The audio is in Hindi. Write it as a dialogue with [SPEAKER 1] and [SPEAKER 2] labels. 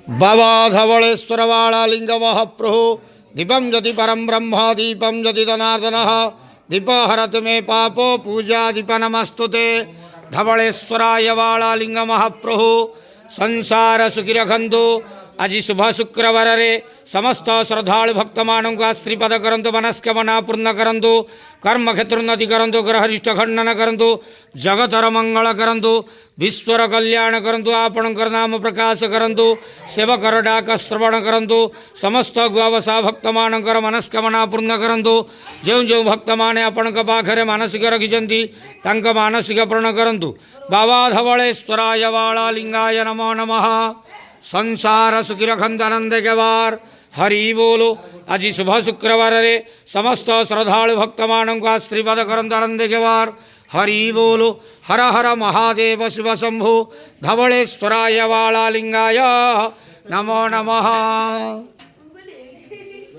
[SPEAKER 1] बाबा धवलेश्वर वाला लिंग महाप्रभु दीपम ज्योति परम ब्रह्म दीपम ज्योति जनार्दन दीप हरत में पापो पूजा दीप नमस्तुते धवलेश्वराय वाला लिंग महाप्रभु संसार सुखी रखंतु आज शुभ शुक्रवार रे समस्त श्रद्धालु भक्त मानों को आश्रीपद करंतु मनस्कामना पूर्ण करंतु कर्म क्षेत्रोन्नति करंतु ग्रहरिष्ट खंडन करंतु जगतर मंगल करंतु विश्वर कल्याण करंतु आपणकर नाम प्रकाश करंतु सेवकर डाक श्रवण करंतु समस्त गुआवसा भक्त मानकर मनस्कामना पूर्ण करंतु जो जो भक्त माने आपणक पाखरे मानसिक रखिछंती तांक मानसिक पूर्ण करंतु बाबा धवलेश्वराय वाला लिंगाय नमो नमः संसार सुखी रखंत आनंद के वार हरि बोलो आज शुभ शुक्रवार रे समस्त श्रद्धालु भक्त मानों को आशीर्वाद करंत आनंद के वार हरि बोलो हर हर महादेव शिव शंभु धवलेश्वराय वाला लिंगाय नमो नमः।